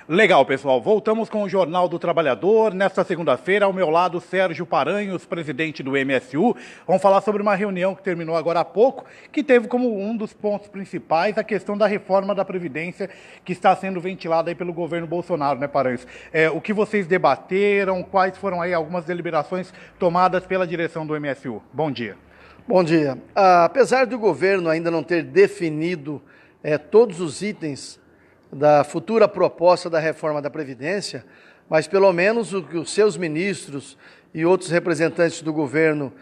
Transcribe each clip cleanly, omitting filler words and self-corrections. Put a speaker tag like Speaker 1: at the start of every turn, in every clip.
Speaker 1: Legal, pessoal. Voltamos com o Jornal do Trabalhador. Nesta segunda-feira, ao meu lado, Sérgio Paranhos, presidente do MSU. Vamos falar sobre uma reunião que terminou agora há pouco, que teve como um dos pontos principais a questão da reforma da Previdência, que está sendo ventilada aí pelo governo Bolsonaro, né, Paranhos? O que vocês debateram, quais foram aí algumas deliberações tomadas pela direção do MSU? Bom dia.
Speaker 2: Bom dia. Apesar do governo ainda não ter definido todos os itens da futura proposta da reforma da Previdência, mas pelo menos o que os seus ministros e outros representantes do governo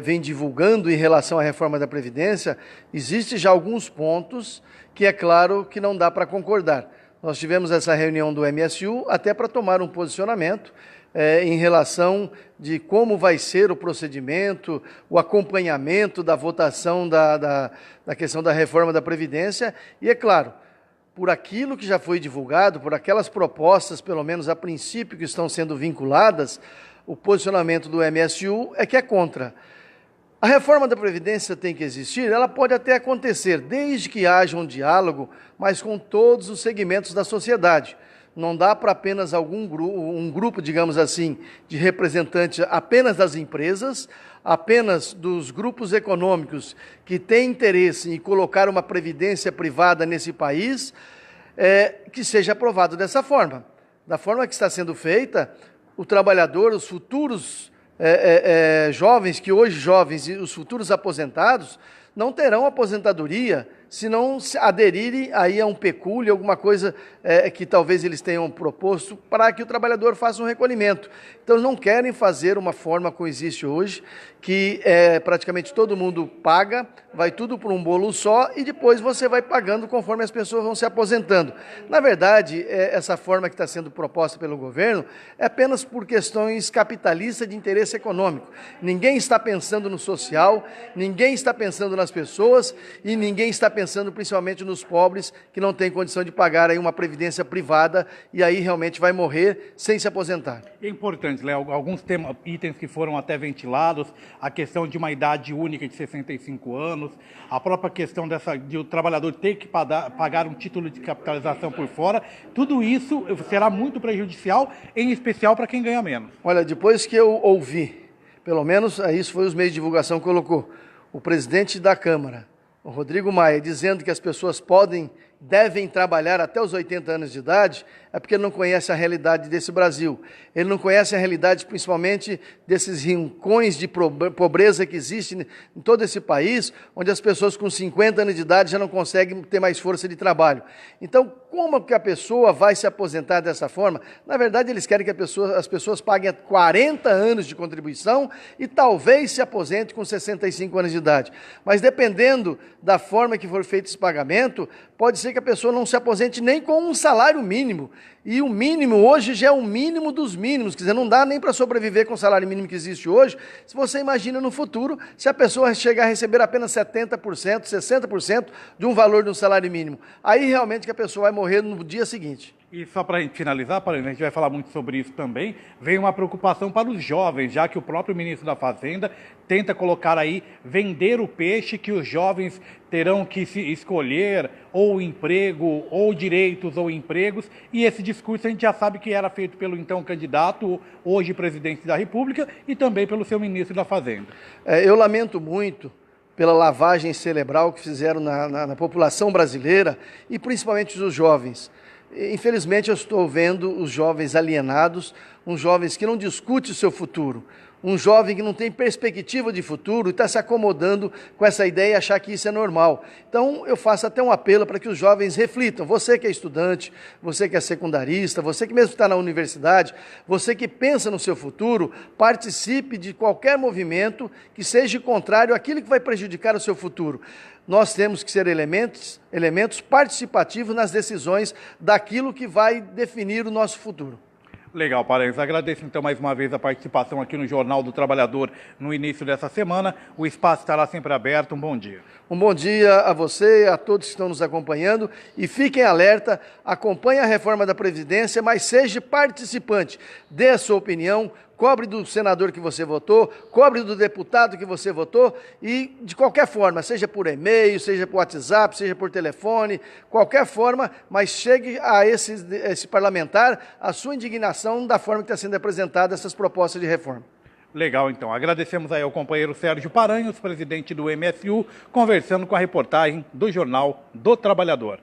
Speaker 2: vêm divulgando em relação à reforma da Previdência, existe já alguns pontos que é claro que não dá para concordar. Nós tivemos essa reunião do MSU até para tomar um posicionamento em relação de como vai ser o procedimento, o acompanhamento da votação da questão da reforma da Previdência e, é claro, por aquilo que já foi divulgado, por aquelas propostas, pelo menos a princípio, que estão sendo vinculadas, o posicionamento do MSU é que é contra. A reforma da Previdência tem que existir, ela pode até acontecer, desde que haja um diálogo, mas com todos os segmentos da sociedade. Não dá para apenas um grupo, digamos assim, de representantes apenas das empresas, apenas dos grupos econômicos que têm interesse em colocar uma previdência privada nesse país, que seja aprovado dessa forma. Da forma que está sendo feita, o trabalhador, os futuros jovens, que hoje jovens, e os futuros aposentados, não terão aposentadoria se não aderirem aí a um pecúlio, alguma coisa que talvez eles tenham proposto para que o trabalhador faça um recolhimento. Então, não querem fazer uma forma como existe hoje, que praticamente todo mundo paga, vai tudo por um bolo só e depois você vai pagando conforme as pessoas vão se aposentando. Na verdade, essa forma que está sendo proposta pelo governo é apenas por questões capitalistas de interesse econômico. Ninguém está pensando no social, ninguém está pensando nas pessoas e ninguém está pensando principalmente nos pobres que não têm condição de pagar aí uma previdência privada e aí realmente vai morrer sem se aposentar.
Speaker 1: É importante, Léo, alguns itens que foram até ventilados, a questão de uma idade única de 65 anos, a própria questão de o trabalhador ter que pagar um título de capitalização por fora, tudo isso será muito prejudicial, em especial para quem ganha menos.
Speaker 2: Olha, depois que eu ouvi, pelo menos isso foi os meios de divulgação que colocou, o presidente da Câmara, o Rodrigo Maia, dizendo que as pessoas devem trabalhar até os 80 anos de idade, é porque ele não conhece a realidade desse Brasil. Ele não conhece a realidade, principalmente, desses rincões de pobreza que existem em todo esse país, onde as pessoas com 50 anos de idade já não conseguem ter mais força de trabalho. Então, como que a pessoa vai se aposentar dessa forma? Na verdade, eles querem que as pessoas paguem 40 anos de contribuição e talvez se aposente com 65 anos de idade. Mas dependendo da forma que for feito esse pagamento, pode ser que a pessoa não se aposente nem com um salário mínimo. E o mínimo hoje já é o mínimo dos mínimos, quer dizer, não dá nem para sobreviver com o salário mínimo que existe hoje. Se você imagina no futuro, se a pessoa chegar a receber apenas 70%, 60% de um valor de um salário mínimo, aí realmente que a pessoa vai morrer no dia seguinte.
Speaker 1: E só para a gente finalizar, a gente vai falar muito sobre isso também, vem uma preocupação para os jovens, já que o próprio ministro da Fazenda tenta colocar aí, vender o peixe que os jovens terão que se escolher ou emprego, ou direitos ou empregos, e esse discurso a gente já sabe que era feito pelo então candidato, hoje presidente da República, e também pelo seu ministro da Fazenda.
Speaker 2: Eu lamento muito pela lavagem cerebral que fizeram na população brasileira, e principalmente os jovens. Infelizmente, eu estou vendo os jovens alienados, uns jovens que não discutem o seu futuro, um jovem que não tem perspectiva de futuro e está se acomodando com essa ideia e achar que isso é normal. Então, eu faço até um apelo para que os jovens reflitam. Você que é estudante, você que é secundarista, você que mesmo está na universidade, você que pensa no seu futuro, participe de qualquer movimento que seja contrário àquilo que vai prejudicar o seu futuro. Nós temos que ser elementos participativos nas decisões daquilo que vai definir o nosso futuro.
Speaker 1: Legal, Paranhos. Agradeço então mais uma vez a participação aqui no Jornal do Trabalhador no início dessa semana. O espaço estará sempre aberto. Um bom dia.
Speaker 2: Um bom dia a você, a todos que estão nos acompanhando e fiquem alerta, acompanhe a reforma da Previdência, mas seja participante, dê a sua opinião, cobre do senador que você votou, cobre do deputado que você votou e, de qualquer forma, seja por e-mail, seja por WhatsApp, seja por telefone, qualquer forma, mas chegue a esse parlamentar a sua indignação da forma que está sendo apresentada essas propostas de reforma.
Speaker 1: Legal, então. Agradecemos aí ao companheiro Sérgio Paranhos, presidente do MSU, conversando com a reportagem do Jornal do Trabalhador.